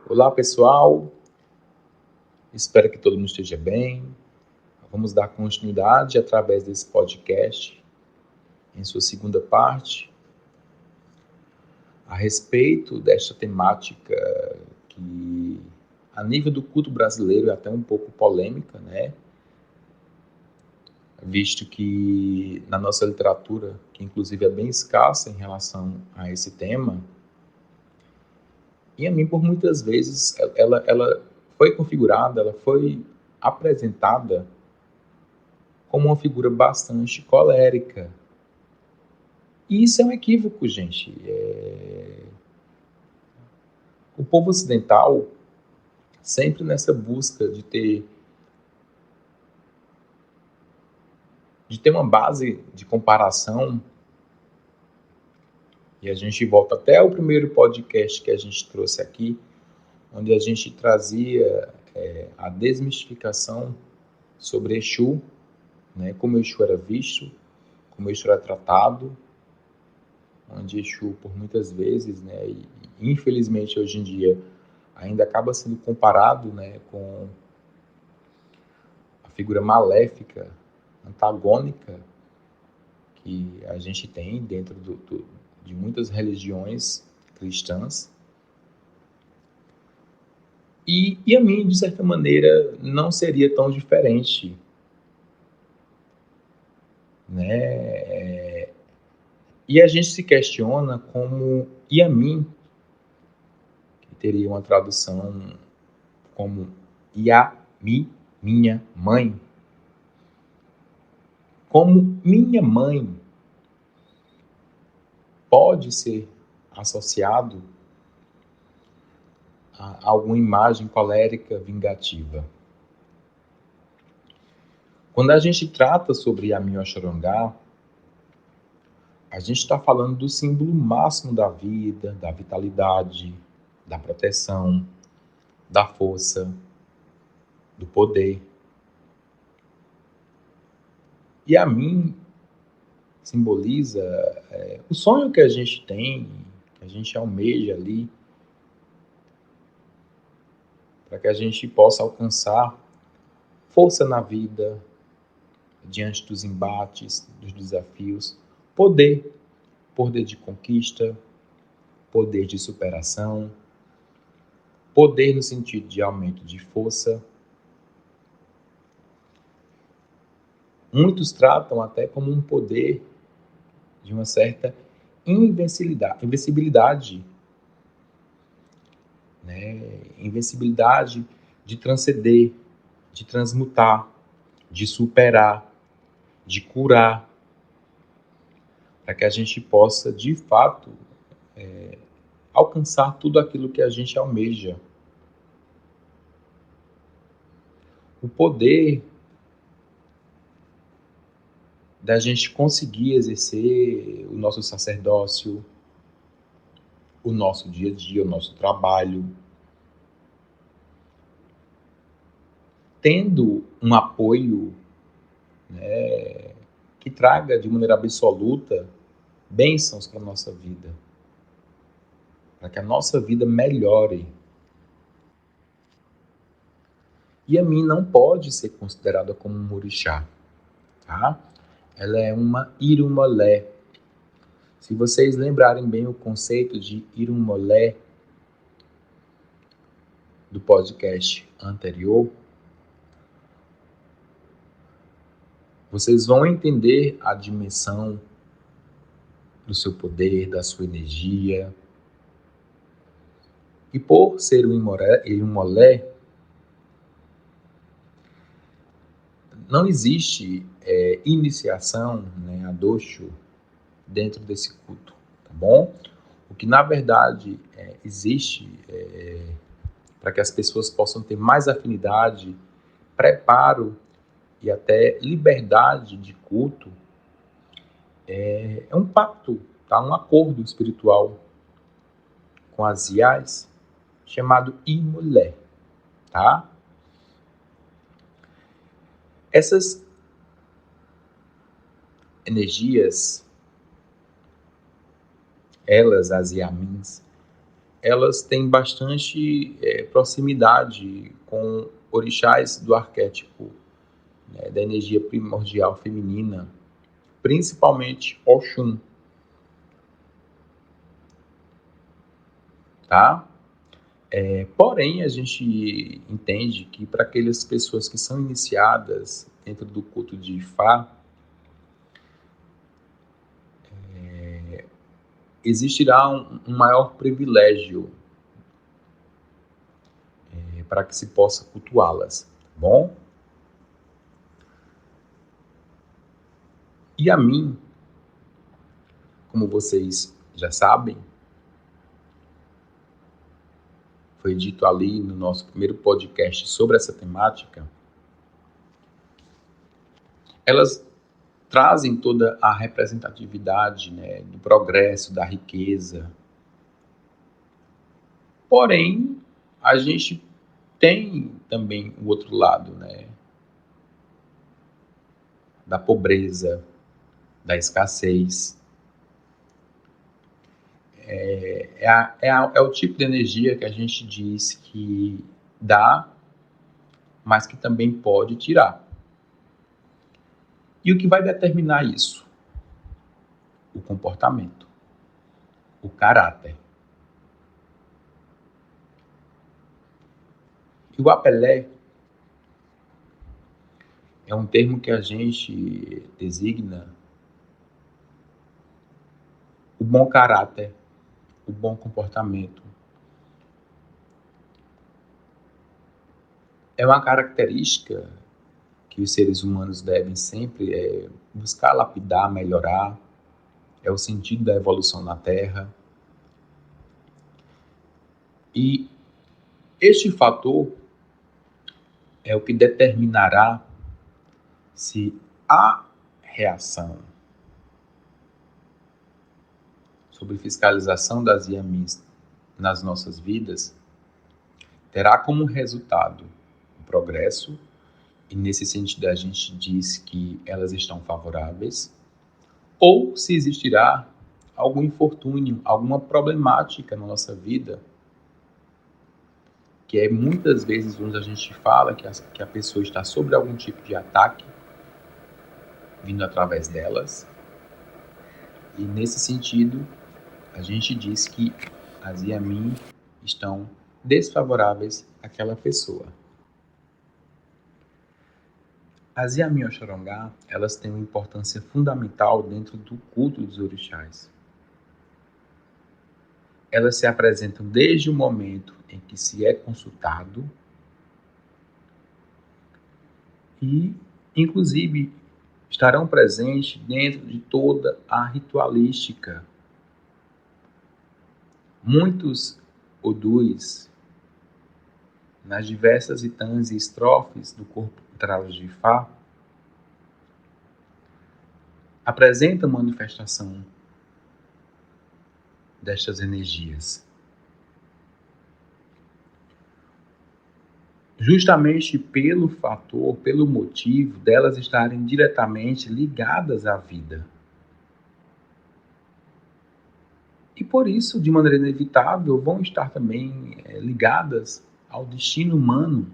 Olá, pessoal. Espero que todo mundo esteja bem. Vamos dar continuidade através desse podcast, em sua segunda parte, a respeito desta temática que, a nível do culto brasileiro, é até um pouco polêmica, né? Visto que na nossa literatura, que inclusive é bem escassa em relação a esse tema, e a mim, por muitas vezes, ela foi configurada, ela foi apresentada como uma figura bastante colérica. E isso é um equívoco, gente. O povo ocidental, sempre nessa busca de ter uma base de comparação, e a gente volta até o primeiro podcast que a gente trouxe aqui, onde a gente trazia a desmistificação sobre Exu, né, como Exu era visto, como Exu era tratado, onde Exu, por muitas vezes, né, e infelizmente hoje em dia, ainda acaba sendo comparado, né, com a figura maléfica, antagônica, que a gente tem dentro de muitas religiões cristãs. E a mim, de certa maneira, não seria tão diferente, né? E a gente se questiona como Yamin, que teria uma tradução como Yami, minha mãe, como minha mãe pode ser associado a alguma imagem colérica vingativa. Quando a gente trata sobre Yamin Oxorongá, a gente está falando do símbolo máximo da vida, da vitalidade, da proteção, da força, do poder. Yamin simboliza o sonho que a gente tem, que a gente almeja ali, para que a gente possa alcançar força na vida, diante dos embates, dos desafios, poder de conquista, poder de superação, poder no sentido de aumento de força. Muitos tratam até como um poder de uma certa invencibilidade, né? Invencibilidade de transcender, de transmutar, de superar, de curar, para que a gente possa, de fato, alcançar tudo aquilo que a gente almeja. O poder da gente conseguir exercer o nosso sacerdócio, o nosso dia a dia, o nosso trabalho, tendo um apoio, né, que traga de maneira absoluta bênçãos para a nossa vida, para que a nossa vida melhore. E a mim não pode ser considerada como um orixá, tá? Ela é uma irumolé. Se vocês lembrarem bem o conceito de irumolé do podcast anterior, vocês vão entender a dimensão do seu poder, da sua energia. E por ser um irumolé, não existe iniciação, né, a Doxo dentro desse culto, tá bom? O que na verdade existe para que as pessoas possam ter mais afinidade, preparo e até liberdade de culto, é um pacto, tá? Um acordo espiritual com as IAs chamado Imulé, tá? Essas energias, elas, as Yamins, elas têm bastante proximidade com orixás do arquétipo, né, da energia primordial feminina, principalmente Oxum, tá? Porém, a gente entende que para aquelas pessoas que são iniciadas dentro do culto de Ifá, existirá um maior privilégio para que se possa cultuá-las, tá bom? E a mim, como vocês já sabem, foi dito ali no nosso primeiro podcast sobre essa temática, elas trazem toda a representatividade, né, do progresso, da riqueza. Porém, a gente tem também o outro lado, né, da pobreza, da escassez. É o tipo de energia que a gente diz que dá, mas que também pode tirar. E o que vai determinar isso? O comportamento, o caráter. E o apelé é um termo que a gente designa o bom caráter, o bom comportamento. É uma característica que os seres humanos devem sempre buscar lapidar, melhorar. É o sentido da evolução na Terra. E este fator é o que determinará se a reação sobre fiscalização das IAMIs nas nossas vidas terá como resultado o progresso, e nesse sentido a gente diz que elas estão favoráveis, ou se existirá algum infortúnio, alguma problemática na nossa vida, que é muitas vezes onde a gente fala que a pessoa está sob algum tipo de ataque, vindo através delas, e nesse sentido a gente diz que as Yamin estão desfavoráveis àquela pessoa. As Yamin Oxorongá, elas têm uma importância fundamental dentro do culto dos orixás. Elas se apresentam desde o momento em que se é consultado e, inclusive, estarão presentes dentro de toda a ritualística. Muitos odus, nas diversas itãs e estrofes do corpo traz de Ifá, apresentam manifestação destas energias. Justamente pelo fator, pelo motivo delas estarem diretamente ligadas à vida. E por isso, de maneira inevitável, vão estar também ligadas ao destino humano.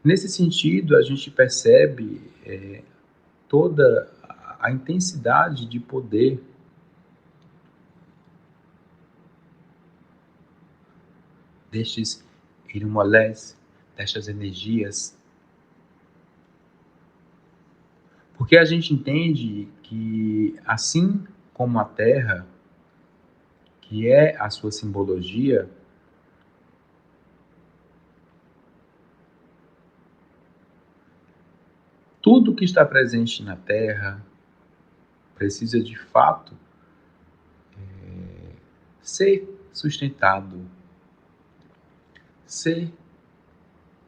Nesse sentido, a gente percebe toda a intensidade de poder destes irmolés, destas energias. Porque a gente entende que, assim como a Terra, que é a sua simbologia, tudo que está presente na Terra precisa de fato ser sustentado, ser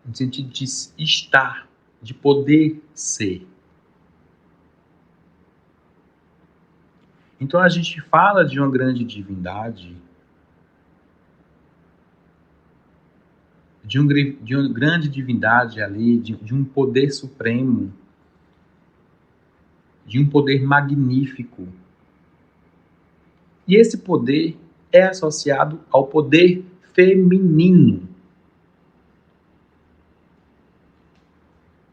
no sentido de estar, de poder ser. Então a gente fala de uma grande divindade, de uma grande divindade ali, de um poder supremo, de um poder magnífico. E esse poder é associado ao poder feminino.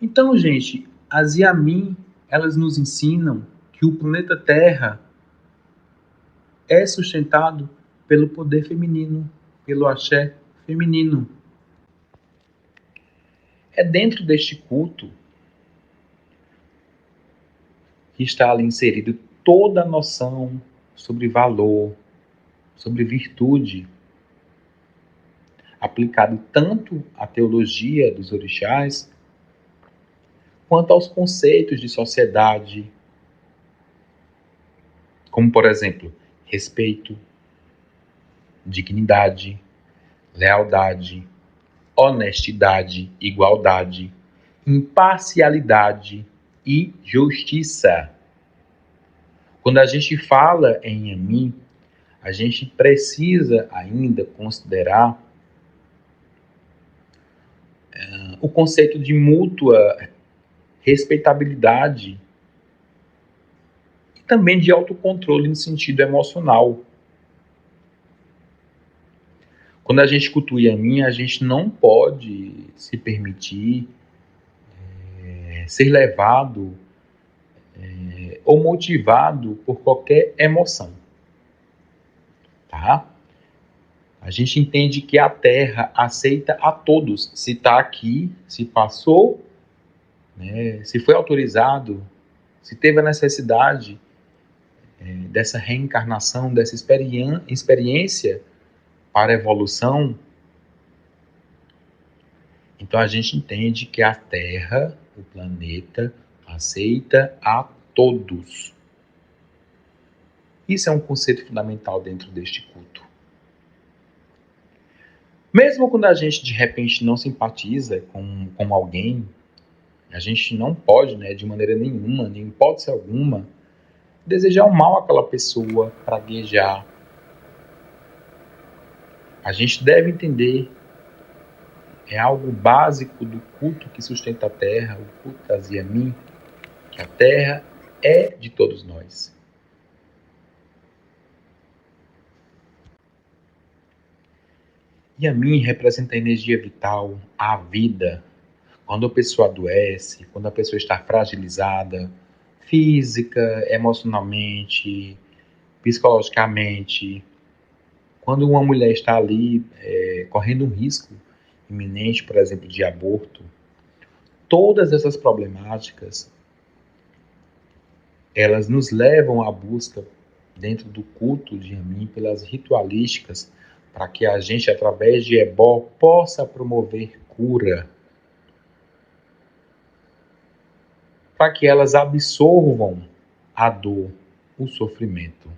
Então, gente, as Yamin, elas nos ensinam que o planeta Terra é sustentado pelo poder feminino, pelo axé feminino. É dentro deste culto que está ali inserido toda a noção sobre valor, sobre virtude, aplicado tanto à teologia dos orixás, quanto aos conceitos de sociedade, como, por exemplo, respeito, dignidade, lealdade, honestidade, igualdade, imparcialidade e justiça. Quando a gente fala em Yamin, a gente precisa ainda considerar o conceito de mútua respeitabilidade e também de autocontrole no sentido emocional. Quando a gente cultua Yamin, a gente não pode se permitir ser levado ou motivado por qualquer emoção, tá? A gente entende que a Terra aceita a todos. Se está aqui, se passou, né, se foi autorizado, se teve a necessidade dessa reencarnação, dessa experiência para a evolução, então a gente entende que a Terra, o planeta, aceita a todos. Isso é um conceito fundamental dentro deste culto. Mesmo quando a gente de repente não simpatiza com alguém, a gente não pode, né, de maneira nenhuma, nem hipótese alguma, desejar o mal àquela pessoa, praguejar. A gente deve entender, é algo básico do culto que sustenta a Terra, o culto das Yamin, que a Terra é de todos nós. Yamin representa a energia vital, a vida. Quando a pessoa adoece, quando a pessoa está fragilizada, física, emocionalmente, psicologicamente, quando uma mulher está ali correndo um risco iminente, por exemplo, de aborto, todas essas problemáticas, elas nos levam à busca dentro do culto de Yamin pelas ritualísticas, para que a gente, através de ebó, possa promover cura, para que elas absorvam a dor, o sofrimento.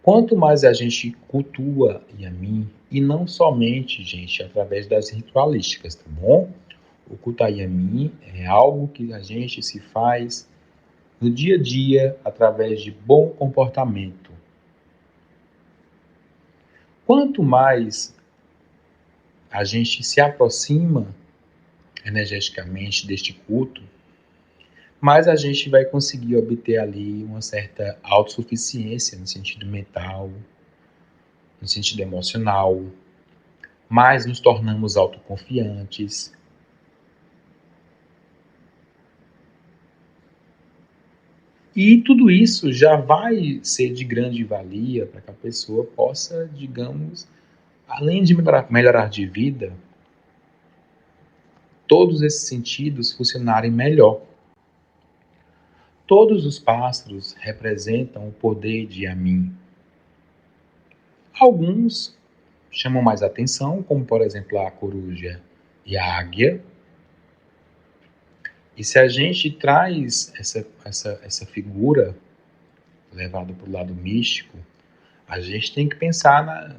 Quanto mais a gente cultua Yamin, e não somente, gente, através das ritualísticas, tá bom? O culto a Yamin é algo que a gente se faz no dia a dia através de bom comportamento. Quanto mais a gente se aproxima energeticamente deste culto, mais a gente vai conseguir obter ali uma certa autossuficiência no sentido mental, no sentido emocional, mais nos tornamos autoconfiantes. E tudo isso já vai ser de grande valia para que a pessoa possa, digamos, além de melhorar de vida, todos esses sentidos funcionarem melhor. Todos os pássaros representam o poder de Yamin. Alguns chamam mais atenção, como por exemplo a coruja e a águia. E se a gente traz essa figura levada para o lado místico, a gente tem que pensar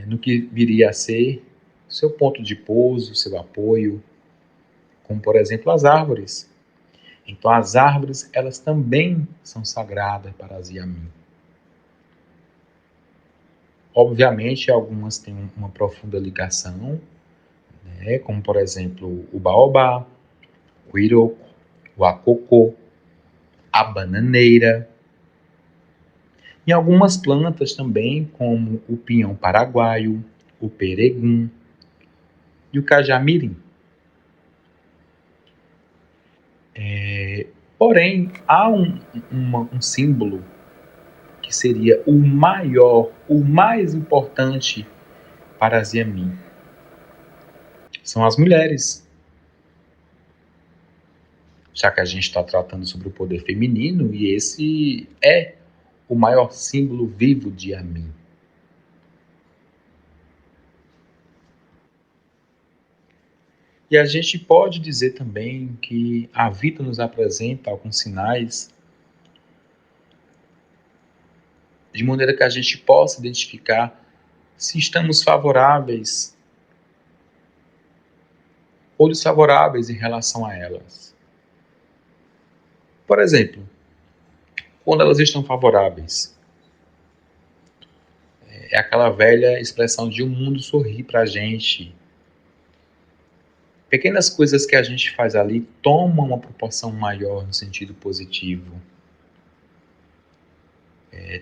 no que viria a ser seu ponto de pouso, seu apoio, como por exemplo as árvores. Então as árvores, elas também são sagradas para as Yamin. Obviamente algumas têm uma profunda ligação, né, como por exemplo o baobá, o iroco, o acocô, a bananeira, Em algumas plantas também, como o pinhão paraguaio, o peregum e o cajamirim. Porém, há um símbolo que seria o maior, o mais importante para as Yamin. São as mulheres. Já que a gente está tratando sobre o poder feminino, e esse é o maior símbolo vivo de Yamin. E a gente pode dizer também que a vida nos apresenta alguns sinais de maneira que a gente possa identificar se estamos favoráveis ou desfavoráveis em relação a elas. Por exemplo, quando elas estão favoráveis, é aquela velha expressão de o mundo sorrir para a gente. Pequenas coisas que a gente faz ali tomam uma proporção maior no sentido positivo,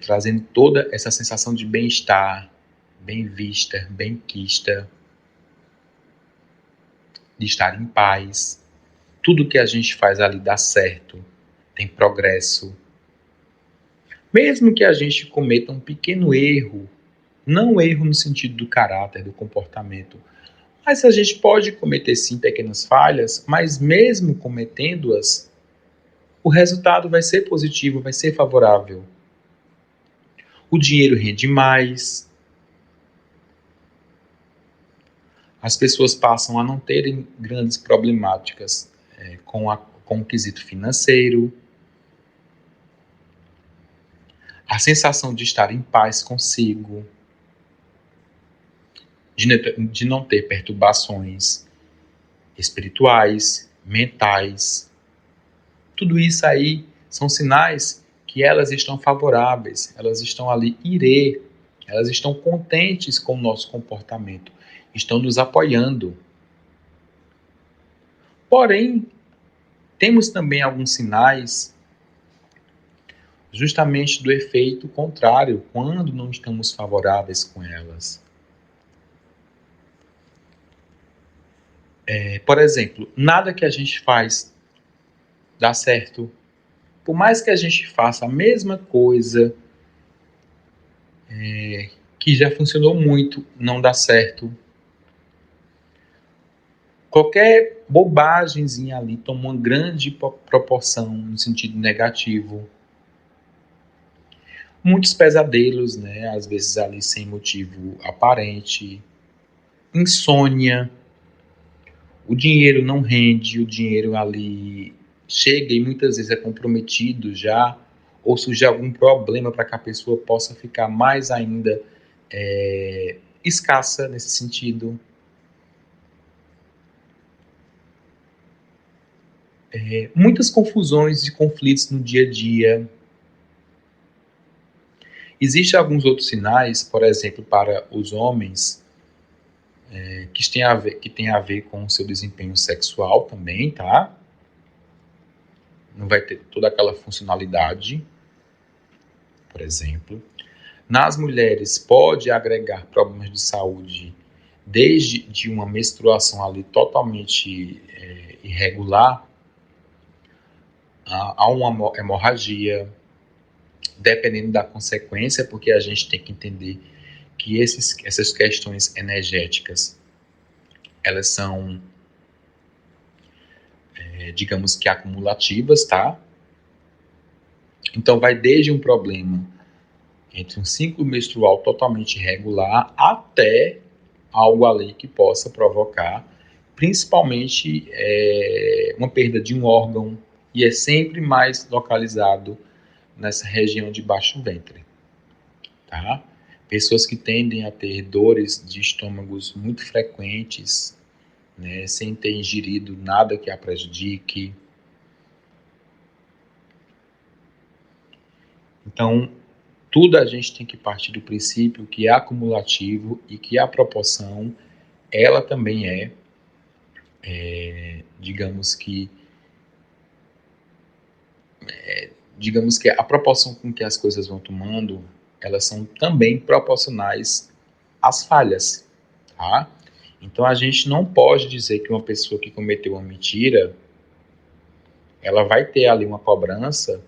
trazendo toda essa sensação de bem-estar, bem vista, bem quista, de estar em paz. Tudo que a gente faz ali dá certo, tem progresso. Mesmo que a gente cometa um pequeno erro, não erro no sentido do caráter, do comportamento, mas a gente pode cometer sim pequenas falhas, mas mesmo cometendo-as, o resultado vai ser positivo, vai ser favorável. O dinheiro rende mais, as pessoas passam a não terem grandes problemáticas com o quesito financeiro, a sensação de estar em paz consigo, de não ter perturbações espirituais, mentais. Tudo isso aí são sinais que elas estão favoráveis, elas estão ali elas estão contentes com o nosso comportamento, estão nos apoiando. Porém, temos também alguns sinais justamente do efeito contrário, quando não estamos favoráveis com elas. Por exemplo, nada que a gente faz dá certo. Por mais que a gente faça a mesma coisa, que já funcionou muito, não dá certo. Qualquer bobagemzinha ali toma uma grande proporção no sentido negativo. Muitos pesadelos, né? Às vezes ali sem motivo aparente. Insônia. O dinheiro não rende, o dinheiro ali chega e muitas vezes é comprometido já, ou surge algum problema para que a pessoa possa ficar mais ainda escassa nesse sentido. Muitas confusões e conflitos no dia a dia. Existem alguns outros sinais, por exemplo, para os homens, que tem a ver com o seu desempenho sexual também, tá? Não vai ter toda aquela funcionalidade, por exemplo. Nas mulheres, pode agregar problemas de saúde, desde de uma menstruação ali totalmente irregular, a uma hemorragia, dependendo da consequência, porque a gente tem que entender que essas questões energéticas, elas são, digamos que acumulativas, tá? Então vai desde um problema entre um ciclo menstrual totalmente irregular até algo ali que possa provocar, principalmente uma perda de um órgão, e é sempre mais localizado nessa região de baixo ventre, tá? Pessoas que tendem a ter dores de estômagos muito frequentes, né, sem ter ingerido nada que a prejudique. Então, tudo a gente tem que partir do princípio que é acumulativo e que a proporção, ela também digamos que, digamos que a proporção com que as coisas vão tomando, elas são também proporcionais às falhas, tá? Então a gente não pode dizer que uma pessoa que cometeu uma mentira, ela vai ter ali uma cobrança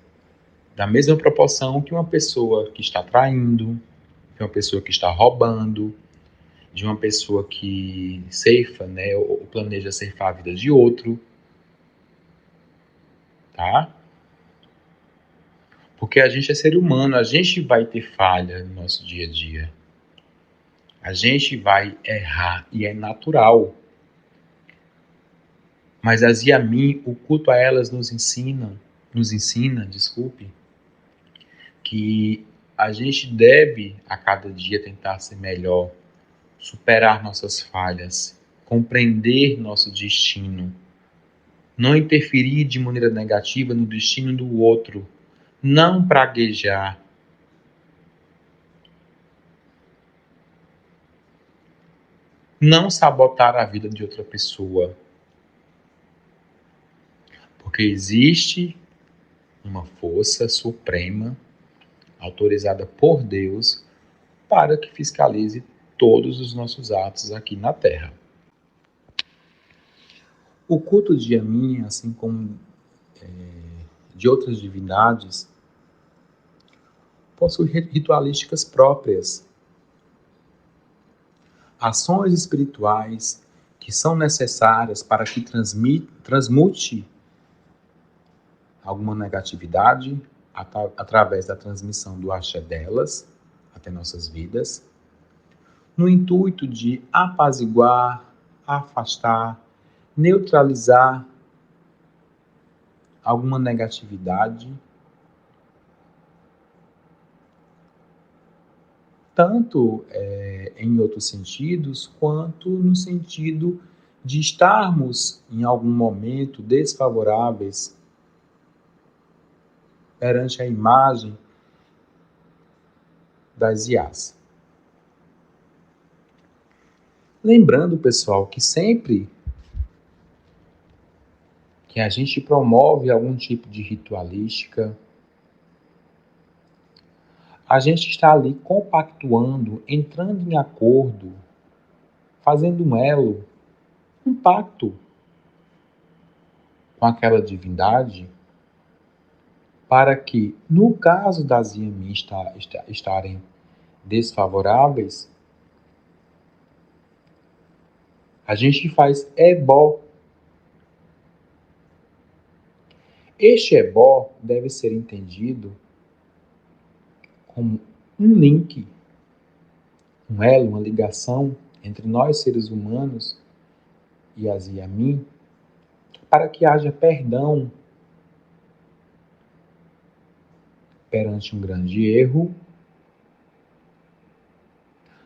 da mesma proporção que uma pessoa que está traindo, de uma pessoa que está roubando, de uma pessoa que ceifa, né, ou planeja ceifar a vida de outro, tá? Porque a gente é ser humano, a gente vai ter falha no nosso dia a dia. A gente vai errar e é natural. Mas as Yamin, o culto a elas nos ensina, desculpe, que a gente deve a cada dia tentar ser melhor, superar nossas falhas, compreender nosso destino, não interferir de maneira negativa no destino do outro, não praguejar, não sabotar a vida de outra pessoa, porque existe uma força suprema autorizada por Deus para que fiscalize todos os nossos atos aqui na Terra. O culto de Yamin, assim como de outras divindades, possui ritualísticas próprias, ações espirituais que são necessárias para que transmute alguma negatividade através da transmissão do axé delas até nossas vidas, no intuito de apaziguar, afastar, neutralizar alguma negatividade, tanto em outros sentidos, quanto no sentido de estarmos em algum momento desfavoráveis perante a imagem das IAs. Lembrando, pessoal, que sempre que a gente promove algum tipo de ritualística, a gente está ali compactuando, entrando em acordo, fazendo um elo, um pacto com aquela divindade, para que, no caso das IMI estarem desfavoráveis, a gente faz ebó. Este ebó deve ser entendido como um link, um elo, uma ligação entre nós seres humanos e as Yamin, para que haja perdão perante um grande erro,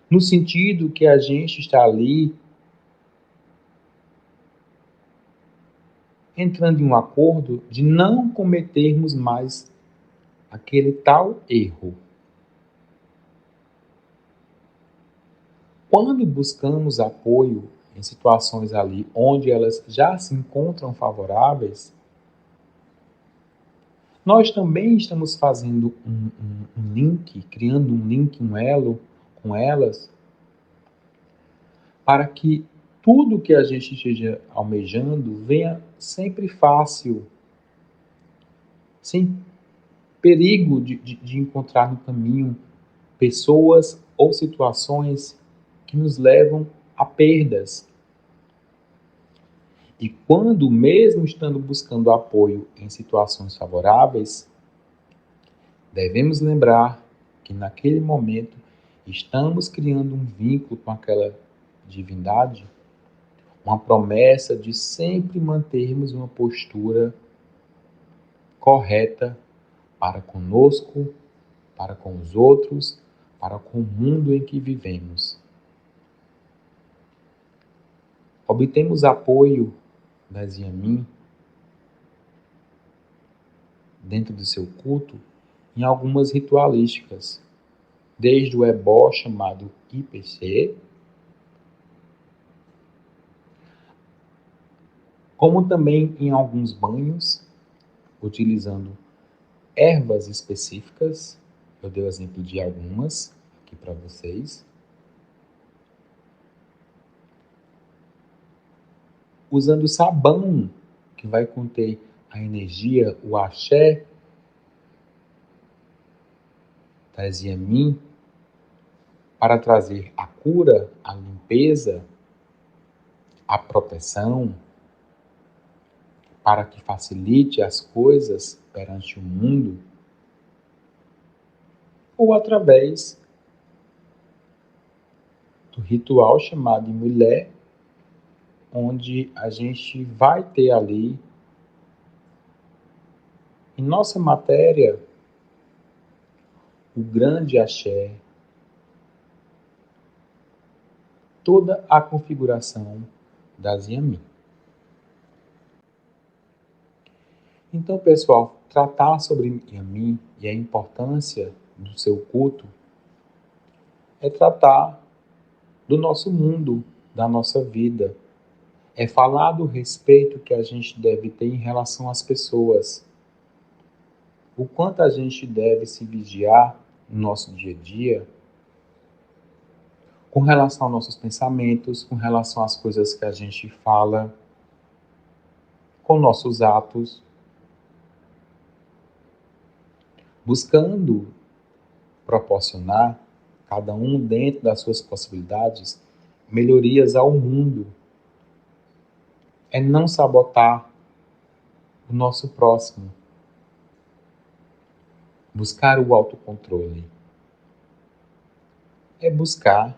no sentido que a gente está ali entrando em um acordo de não cometermos mais aquele tal erro. Quando buscamos apoio em situações ali onde elas já se encontram favoráveis, nós também estamos fazendo um link, criando um link, um elo com elas, para que tudo que a gente esteja almejando venha sempre fácil, sem perigo de encontrar no caminho pessoas ou situações que nos levam a perdas. E quando, mesmo estando buscando apoio em situações favoráveis, devemos lembrar que naquele momento estamos criando um vínculo com aquela divindade, uma promessa de sempre mantermos uma postura correta para conosco, para com os outros, para com o mundo em que vivemos. Obtemos apoio das Yamin dentro do seu culto em algumas ritualísticas, desde o ebó chamado IPC, como também em alguns banhos, utilizando ervas específicas. Eu dei o exemplo de algumas aqui para vocês. Usando sabão, que vai conter a energia, o axé das Yamin, para trazer a cura, a limpeza, a proteção, para que facilite as coisas perante o mundo, ou através do ritual chamado de mulher, onde a gente vai ter ali, em nossa matéria, o grande axé, toda a configuração das Yamin. Então, pessoal, tratar sobre Yamin e a importância do seu culto é tratar do nosso mundo, da nossa vida. É falar do respeito que a gente deve ter em relação às pessoas. O quanto a gente deve se vigiar no nosso dia a dia com relação aos nossos pensamentos, com relação às coisas que a gente fala, com nossos atos, buscando proporcionar, cada um dentro das suas possibilidades, melhorias ao mundo. É não sabotar o nosso próximo. Buscar o autocontrole. É buscar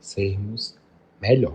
sermos melhor.